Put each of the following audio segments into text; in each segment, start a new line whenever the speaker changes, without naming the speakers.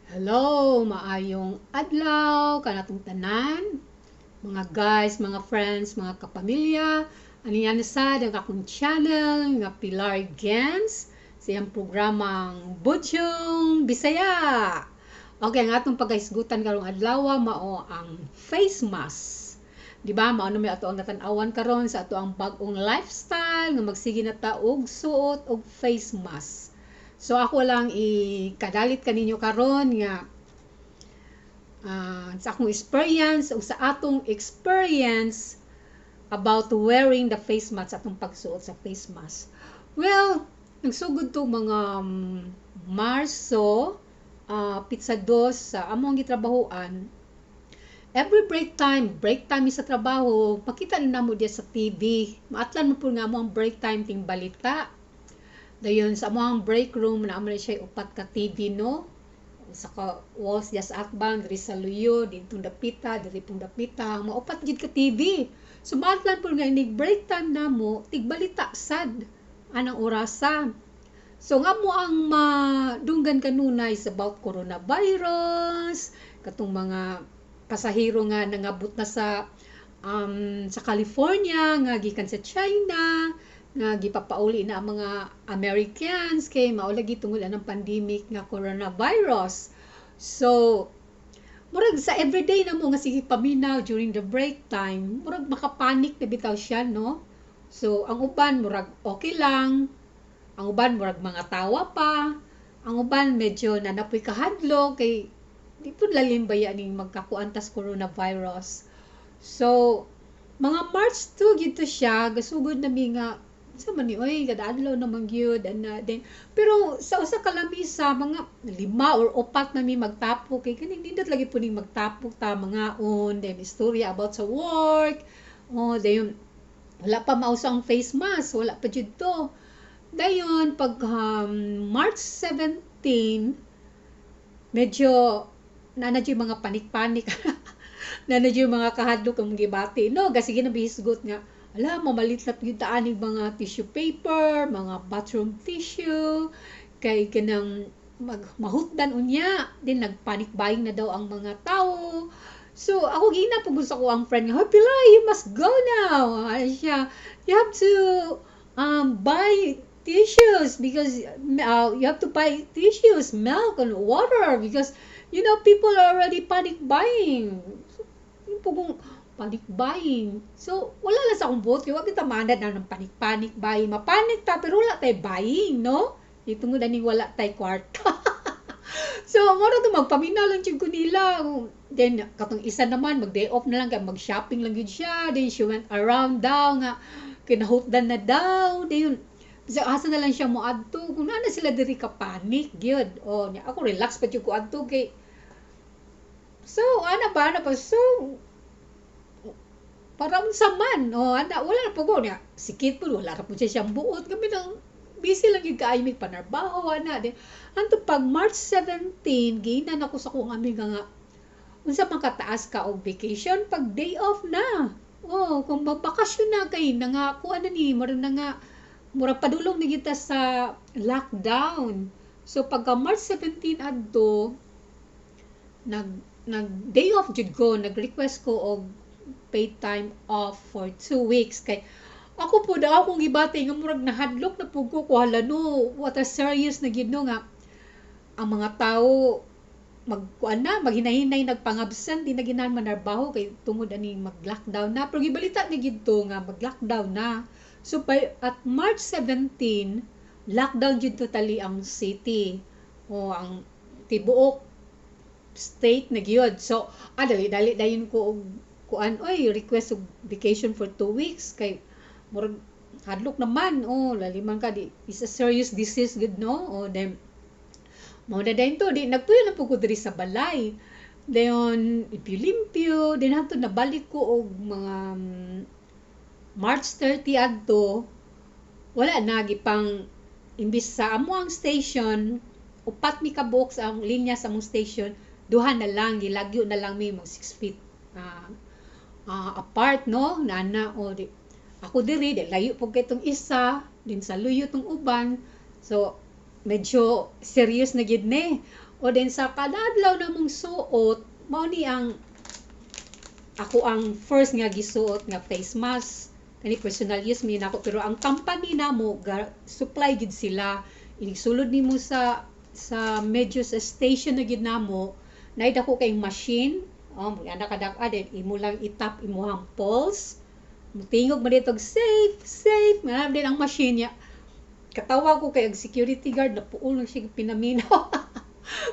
Hello, maayong adlaw kanatong tanan, mga guys, mga friends, mga kapamilya. Ano yan sad ang akong channel nga Pilar Gans sa iyang programang Bodyong Bisaya. Okay, ang atong pagkahisgutan karong adlaw mao ang face mask. Di ba? Mao na may ato ang natanawan karon sa ato ang bag-ong lifestyle nga magsige na ta og suot og face mask. So ako lang ikadalit kaninyo karon nga sa akong experience o sa atong experience about wearing the face mask, atong pagsuot sa face mask. Well, nagsugod to mga Marso, pizza 2 sa among gitrabahoan. Every break time sa trabaho, makita na mo diya sa TV. Maatlan mo po nga mo ang break time ting balita. Dayon sa among break room na amo siya upat ka TV no. Sa ka was just atbang diri sa luyo, dito dapita, diri pong dapita, maupat gid ka TV. So maatlan po nga inig break time namo, tigbalita sad anang orasa. So nga mo ang madunggan kanunay is about coronavirus, katong mga pasahero nga nangabot na sa California nga gikan sa China nga gipapauli na ang mga Americans kay mao lagi tungod ang pandemic nga coronavirus. So murag sa everyday na mo nga sige paminaw during the break time, murag makapanik na bitaw siya no. So ang uban murag okay lang, ang uban murag mga tawa pa, ang uban medyo nanapoy kahadlok kay di po lalim ba yaning magkakuantas coronavirus. So mga March 2 gito siya gasugod na mi nga sa man ni oy kada adlaw naman gyud ana din pero sa usa ka lamisa mga 5 or 4 na mi magtapo kay kaning nindot lagi po ning magtapo ta mga on then istorya about sa work dayon wala pa mausang face mask, wala pa jud to dayon pag March 17 medyo nanadyo mga panik-panik nanadyo mga kahadlok ang gibati no kasi ginabihisgot nga ala, mamalitlat yung taanig mga tissue paper, mga bathroom tissue, kay kanang mahutdan unya, din nagpanic buying na daw ang mga tao. So, ako gina po gusto ko ang friend nga, Pilar, you must go now. Ano siya, you have to buy tissues because you have to buy tissues, milk, and water because, people are already panic buying. So, yung po kung panic buying. So, wala lang sa akong buot. Kaya wag kita manad na ng panic buying. Mapanik ta, pero wala tayo buying, no? Ito nga na wala tayo kwarta. So, mara to magpaminaw lang ko nila. Then, katong isa naman, mag-day off na lang, mag-shopping lang yun siya. Then, she went around daw, nga, kinahutdan na daw. Then, sa asa na lang siya mo adto. Kung na sila diri ka panic, yun. O, ako relax pa yung ko adto kay. So, ano ba? So, parang saman, ana, wala na po ko niya. Sikit po, wala na po siya siyang buot. Kami nang busy lang yung kaimig panarbaho, ana. Anto pag March 17, giinan ako sa kong amiga nga, unsa makataas ka o vacation, pag day off na. Kung magbakasyon na kay, kuha na ni, murag padulong na kita sa lockdown. So, pagka March 17 adto, nag day off jud ko, nag-request ko og paid time off for 2 weeks kay ako po daw akong gibati nga murag nahadlok na pug ko hala no what a serious na gid no nga ang mga tao maghinahinay nagpangabsent di na ginahan manarbaho kay tungod ani mag-lockdown na pero gibalita ni gid to nga mag-lockdown na so at March 17 lockdown jud totally ang city ang tibuok state na gyud so dali dayon ko kuan request og vacation for 2 weeks kay murag hadlok naman laliman ka di is a serious disease good no then mao na dayon to di nagpuyo na pud ko diri sa balay dayon limpyo then hantud nabalik ko og mga March 30 adto wala na gipang imbis sa amo ang station upat mi ka box ang linya sa among station duha na lang gilagyo na lang mi mga 6 feet apart no nana di ako diri layo po kay tong isa din sa luyo tong uban so medyo serious na gid ni O din sa kada adlaw na mong suot, mao ni ako ang first nga gisuot nga face mask. Kani personal use mi nako, pero ang company namo supply gid sila. Inisulod nimo sa medyo sa station na gid namo, naid ako kay machine. Ana kadak adin imo lang itap imuhang pulse. Mutingog man dito safe. Manam din ang machine niya. Katawa ko kay ang security guard na puol na siya pinaminaw.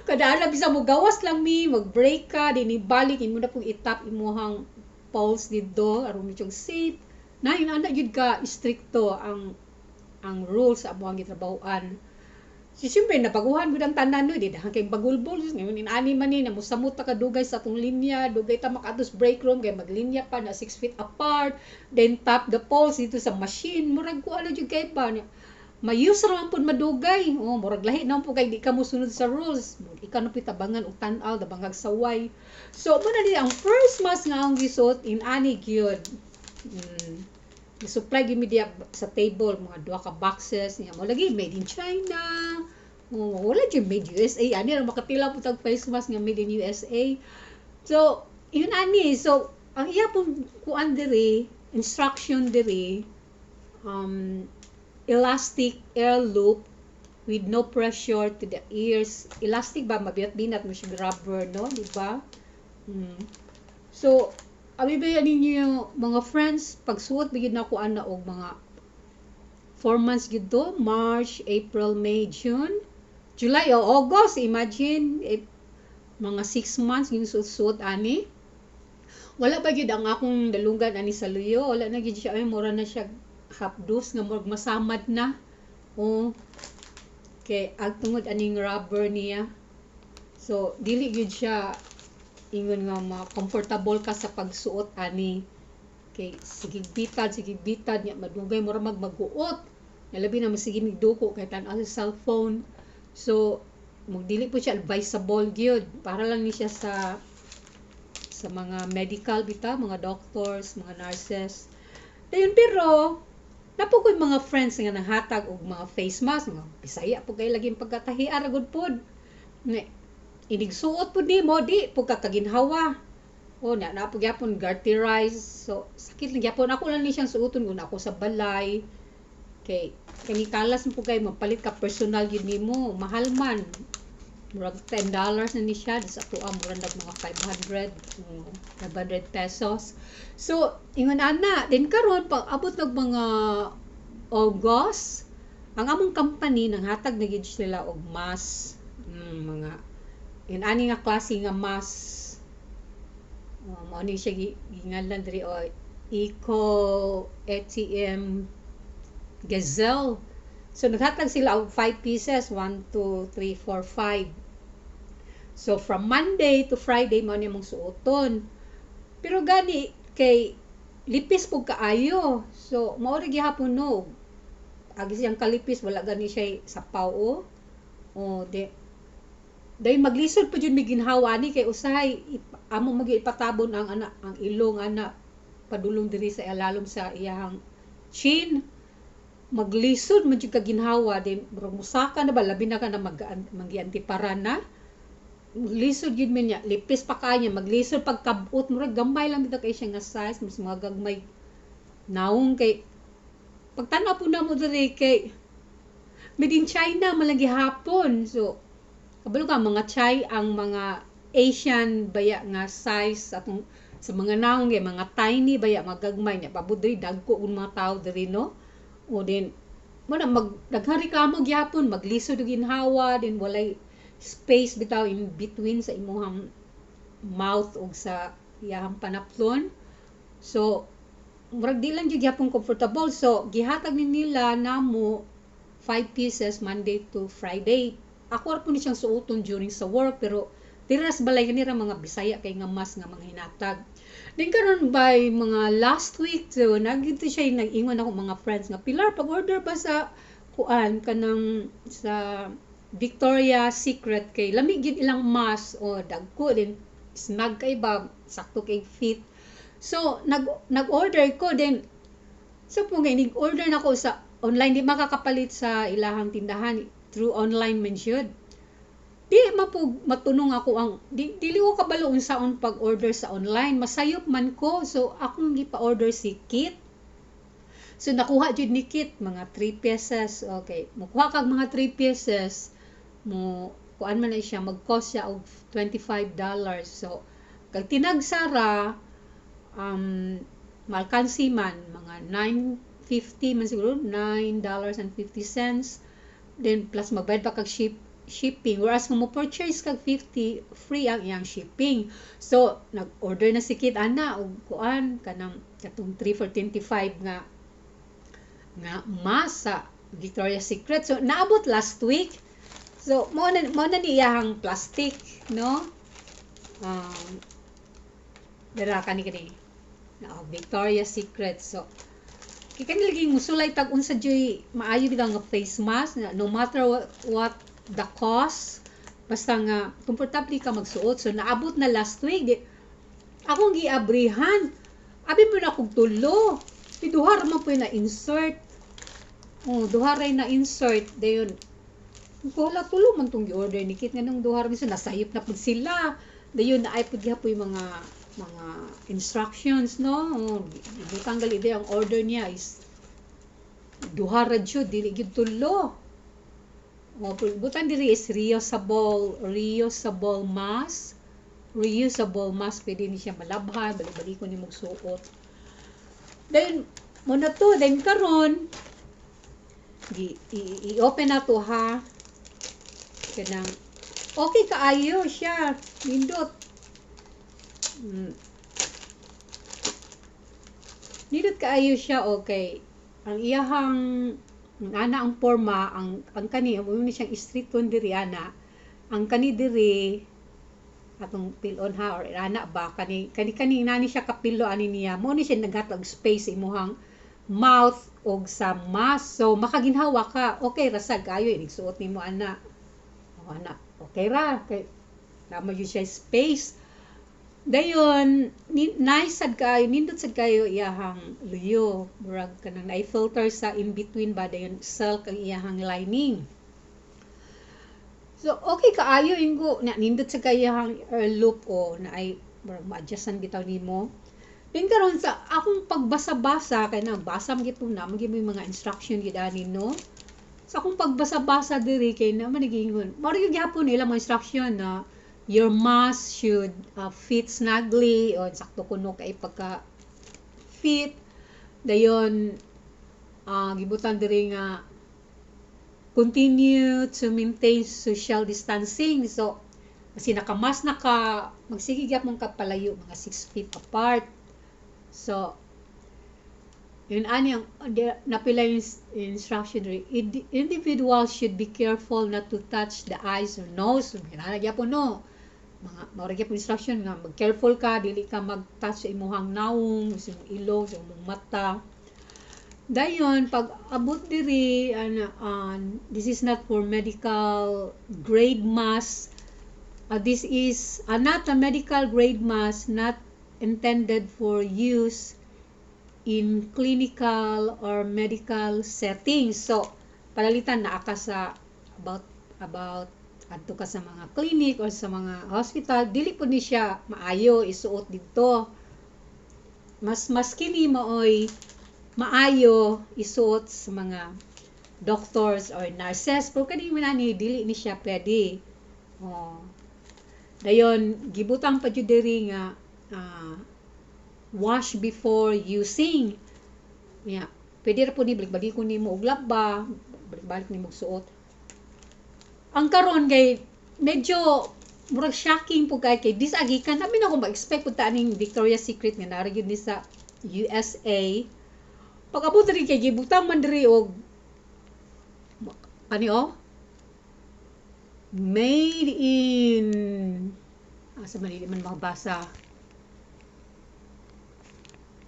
Kada ala bisa mo gawas lang mi, mag-break ka, din ibalik imo na pong itap imuhang pulse didto aron medyo safe. Na ana gyud ka stricto ang rules sa amuang gitrabahoan. Si siyempre nabaguhan gud ang tanan no, di dahan kay bagulbol ngayon inani man ni namusamot ta kadugay sa atong linya, dugay ta makaadtos break room kay maglinya pa na 6 feet apart, then tap the pulse dito sa machine, murag ko ano jud kay ba niya. Mayus ra man pud madugay. Murag lahi na po kay di ka mosunod sa rules. Ikaw na pitabangan og tan-aw da bangag saway. So mo na di ang first mask nga ang gisot in ani gyud. Supply gyud mi diya sa table mga duha ka boxes niya mo lagi made in China. Wala gyud made USA. Ani ra makatila pud tag face mask nga made in USA. So yun ani. So ang iya pong kuan diri, instruction diri, elastic air loop with no pressure to the ears. Elastic ba mabinat-binat mo siya rubber, no, di ba? So abi ba ninyo mga friends, pagsuot bigid na ko ana og mga 4 months gid to, March, April, May, June, July o August, imagine mga 6 months yung suot ani. Wala ba gid ang akong dalungan ani sa luyo, wala na gid siya, ay mura na siya hapdos nga murag masamad na. Kay agtungod aning rubber niya. So dili gyud siya ingon nga comfortable ka sa pagsuot ani. Kay sige bitad nya madugay mura magmaguot. Labi na masige duko kay tan-aw sa cellphone. So magdili po siya advisable gyud para lang ni siya sa mga medical bita, mga doctors, mga nurses. Dayon pero napugod mga friends nga nanghatag og mga face mask, mga Bisaya po kay laging pagkatahian ragud pod. Inigsuot po mo, di po kakaginhawa. Na po gyapon garterize. So sakit lang gyapon ako lang ni siyang suoton kun ako sa balay. Kay kani kalas po kay mapalit ka personal gyud nimo, mahal man. Murag $10 na ni siya sa tuwa murag mga 500 pesos. So ingon ana din karon pag abot ng mga August, ang among company nang hatag na gid sila og mask, mga ani nga klase nga mask. Mao ni siya ginganlan diri o Eco ATM Gazelle. So naghatag sila og 5 pieces, 1 2 3 4 5. So from Monday to Friday mao ni mong suoton. Pero gani kay lipis pug kaayo. So mao ra gihapon no. Agi siyang kalipis wala gani siya sapaw day maglisod pa jud mi ginhawa ni kay usahay amo magipatabon ang ilong padulong diri sa ilalom sa iyang chin. Maglisod man jud ka ginhawa din murag musaka na ba labi na ka na magiantiparan na. Lisod yun man niya, lipis pa kanya, maglisod pagkabot, murag gamay lang dito kay siya nga size, mas mga gagmay naong kay, pagtanaw po na mo dali kay, made in China, malagi hapon. So, kabalo ka, mga Chai, ang mga Asian baya nga size, atong, sa mga naong kay, mga tiny baya, mga gagmay niya, pabudri, dagko kung mga tao diri, no? O din, muna, nagharikamo gyapon, maglisod og ginhawa, din walay, space bitaw in between sa imuhang mouth ug sa iyang panaplon. So murag di lang jud gyapon comfortable. So gihatag ni nila namo 5 pieces Monday to Friday. Ako ra po ni siyang suoton during sa work pero tiras balay kanira mga Bisaya kay nga mas nga mga hinatag. Then karon by mga last week so nagito siya nag-ingon ako mga friends nga Pilar pag-order ba sa kuan kanang sa Victoria's Secret kay lamig gid ilang mask dagko din snag kay ba sakto kay fit. So nag-order ko din. So po nga order na ko sa online, di makakapalit sa ilahang tindahan through online man jud. Di po matunong ako ang dili ko kabalo unsaon pag-order sa online, masayop man ko. So akong gipa-order si kit. So nakuha jud ni kit mga 3 pieces. Okay, mukuha kag mga 3 pieces mo kuan man na siya, mag-cost siya og $25. So kag tinagsara malkansi man mga 9.50 man siguro, $9.50. Then plus magbayad pa kag shipping, whereas kung mo purchase kag 50, free ang iyang shipping. So nag-order na si kit ana og kuan kanang katong 3 for 25 nga masa Victoria's Secret. So naabot last week. So mo na niyang plastic, no? Dara kani Victoria's Secret. So kani lagi musulay tag unsa joy maayo bitaw nga face mask na no matter what the cost, basta nga komportable ka magsuot. So naabot na last week. Akong giabrihan. Abi mo na kog tulo. Duhar man po na insert. Duharay na insert. Dayon wala tulo man tong gi-order ni kit nga nung duhar bisan nasayop na pud sila. Dayon na ay pud gyapon mga instructions, no? Butang gali day ang order niya is duhara jud dili gyud tulo. Butang diri is reusable mask. Reusable mask, pwede ni siya malabhan, balik-balik ko ni magsuot. Then mo na to, then karon i-open na to ha. Kanang okay kaayo siya, nindot. Nindot kaayo siya, okay. Ang iyahang ana ang forma, ang kani mo ni siyang street on diri ana. Ang kani diri atong pilon ha or ana ba kani nani siya kapilo ani niya. Mo ni siya naghatag space imuhang mouth og sa mask. So makaginhawa ka. Okay rasag kayo igsuot nimo ana. Ana, okay ra kay namo yun siya space. Dayon, nice sad kayo, nindot sad kayo iyahang luyo. Murag kanang na-filter sa in-between ba, dayon silk ang iyahang lining. So, okay kaayo ingo, nindot sad kayo iyahang loop o na ay, murag ma-adjustan bitaw nimo. Then karon sa akong pagbasa-basa, kaya na, basa magipon na, magipon yung mga instruction gidani, no? Sa akong pagbasa-basa diri, kaya na, manigingon. Mara yung gihapon nila mga instruction na, your mask should fit snugly o sakto kuno kay pagka fit. Dayon gibutan diri nga continue to maintain social distancing. So kasi nakamas naka magsige gyud mong kapalayo mga 6 feet apart. So yun ani ang napila yung instruction diri. Individuals should be careful not to touch the eyes or nose. Kinahanglan gyapon no. Mga maurag po instruction nga mag-careful ka, dili ka mag-touch sa imuhang naong, sa imong ilong, sa imong mata. Dayon pag abot diri this is not for medical grade mask. This is not a medical grade mask, not intended for use in clinical or medical settings. So palalitan na aka sa about adto ka sa mga clinic or sa mga hospital, dili po ni siya maayo isuot dito. Mas kini maoy maayo isuot sa mga doctors or nurses, pero kani manani dili ni siya pwede. Dayon gibutang pa jud diri nga wash before using. Yeah, pwede ra po ni balik ko nimo og laba, balik nimo suot. Ang karon kay medyo murag shocking po kay gikan namin ako ma-expect pud taning Victoria's Secret nga nara gyud ni sa USA. Pag abot diri kay gibutang man diri og made in asa man dili man makabasa.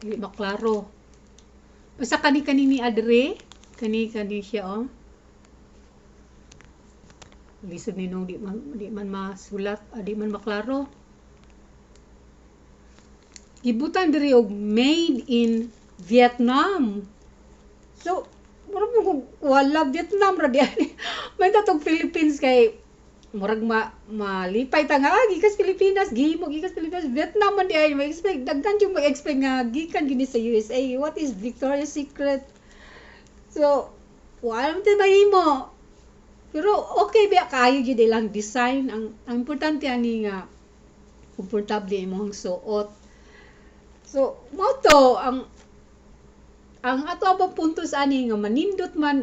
Dili maklaro. Basta kani ni adre, kani siya lisod ninong di man masulat, di man maklaro. Gibutan diri og made in Vietnam. So, mura mo wala Vietnam ra di. May tatog Philippines kay murag malipay ta nga gikas Pilipinas, gihimo gikas Pilipinas, Vietnam man di ay mag-expect, daghan yung mag-expect nga gikan gini sa USA. What is Victoria's Secret? So, wala man tayo mahimo. Pero okay ba kayo gyud ilang design, ang importante ani nga komportable imong suot. So, mo to ang ato abang puntos ani nga manindot man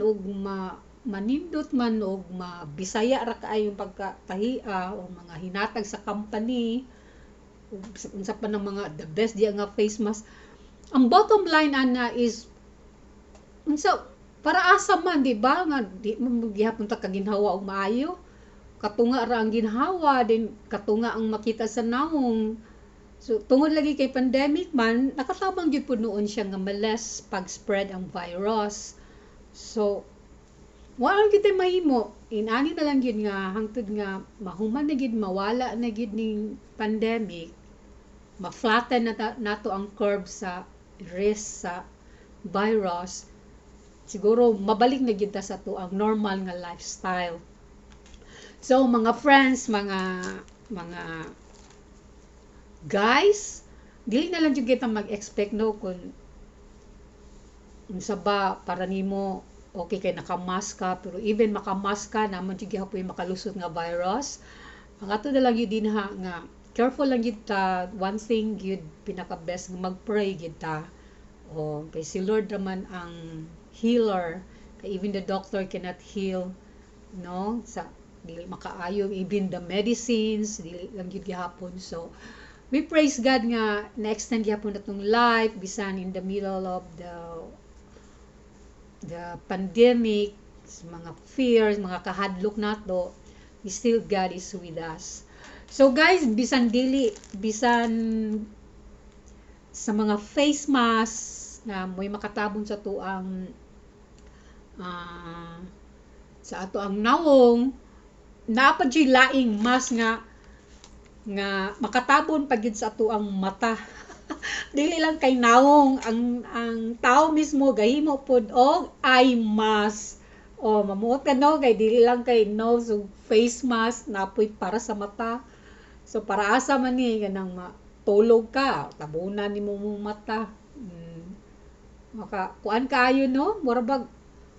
og mabisaya ra kaayo yung pagkatahia o mga hinatag sa company unsa pa ng mga the best diya nga face mask. Ang bottom line ana is unsa para asa man, di ba? Nga di mo gihapon ta kaginhawa og maayo. Katunga ra ang ginhawa, din katunga ang makita sa naong. So tungod lagi kay pandemic man, nakatabang gyud pud noon siya nga males pag-spread ang virus. So wala gyud tay mahimo. Inani na lang gyud nga hangtod nga mahuman na gyud mawala na gyud ning pandemic. Ma-flatten nato ang curve sa risk sa virus. Siguro mabalik na gyud ta sa to ang normal nga lifestyle. So mga friends, mga guys, dili na lang jud kita mag-expect no kung unsa ba para nimo okay kay nakamask ka, pero even makamask ka naman jud gyapon makalusot nga virus. Ang ato na lang yun din ha nga careful lang yun ta. One thing yun pinaka best nga mag-pray yun ta. O kay si Lord naman ang healer. Kay even the doctor cannot heal, no, sa dili makaayo even the medicines dili lang yun gihapon. So we praise God nga na-extend gyapon natong life bisan in the middle of the pandemic, mga fears, mga kahadlok nato, still God is with us. So guys, bisan sa mga face mask na may makatabon sa tuang sa ato ang naong, naapad siya laing mask nga makatabon pagid sa ato ang mata. Dili lang kay naong, ang tao mismo gahimo pod og eye mask. O mamuot ka no, kay dili lang kay nose ug face mask napoy para sa mata. So para asa man ni ganang matulog ka, tabunan nimo mong mata. Maka kuan kaayo no, mura bag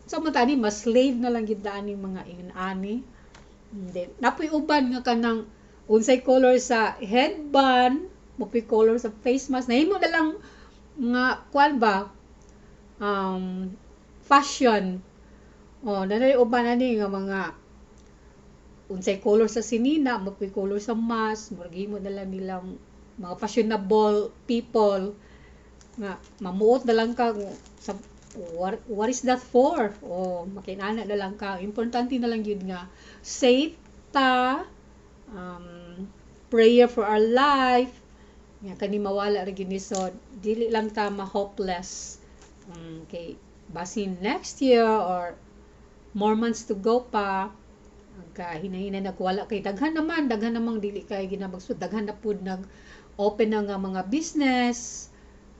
sa mata ni mas slave na lang gid ning mga inani. Then napoy uban nga kanang unsay color sa headband, mapoy color sa face mask. Nahimo na lang nga kuan ba fashion. Nanay uban ani nga mga unsay color sa sinina, mapoy color sa mask. Murag na lang nilang mga fashionable people nga mamuot na lang ka sa what is that for? Makinana na lang ka. Importante na lang yun nga safe ta, prayer for our life nga kani mawala ra gyud ni so dili lang ta ma-hopeless. Okay, basin next year or more months to go pa hinahinay nagwala kay daghan namang dili kay ginabagsud, daghan na pud nag open na nga mga business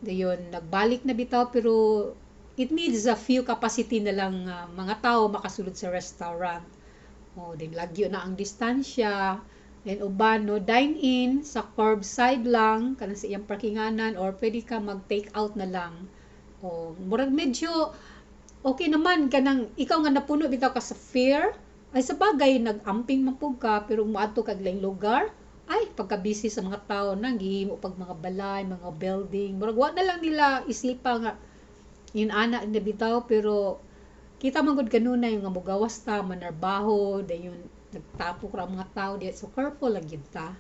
dayon nagbalik na bitaw, pero it needs a few capacity na lang mga tao makasulod sa restaurant. Then lagyo na ang distansya. Then uban no dine in sa curbside lang kanang sa iyang parkinganan or pwede ka mag take out na lang. Murag medyo okay naman kanang ikaw nga napuno bitaw ka sa fear. Ay sa bagay nag-amping man pug ka pero moadto kag laing lugar. Ay pagka-busy sa mga tao nang gihimo pag mga balay, mga building. Murag wa na lang nila isipa nga yun ana na bitaw, pero kita man gud kanunay nga mugawas ta manarbaho dayon nagtapok ra mga tao diya, so careful lang gyud ta.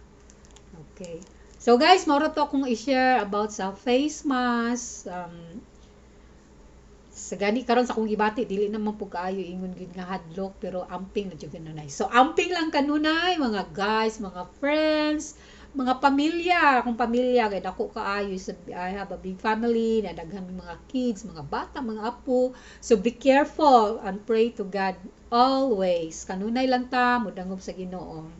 Okay, so guys, mao ra to akong i-share about sa face mask. Sa gani karon sa akong gibati dili naman pug kaayo ingon gyud nga hadlok, pero amping na jud kanunay. So amping lang kanunay mga guys, mga friends, mga pamilya, akong pamilya kay dako kaayo, I have a big family, na daghan mga kids, mga bata, mga apo. So be careful and pray to God always. Kanunay lang ta modangob sa Ginoo.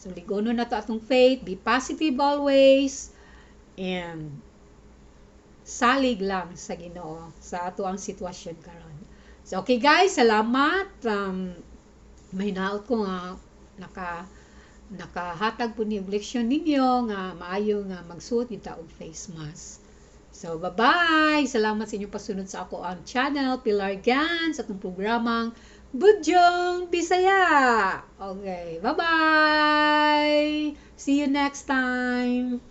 So ligonon na to atong faith, be positive always, and salig lang sa Ginoo sa ato ang sitwasyon karon. So okay guys, salamat. May naot ko nga nakahatag po ni leksyon ninyo nga maayo nga magsuot kita og face mask. So, bye-bye! Salamat sa inyong pasunod sa ako ang channel, Pilar Gans, at ang programang Bodyong Bisaya! Okay, bye-bye! See you next time!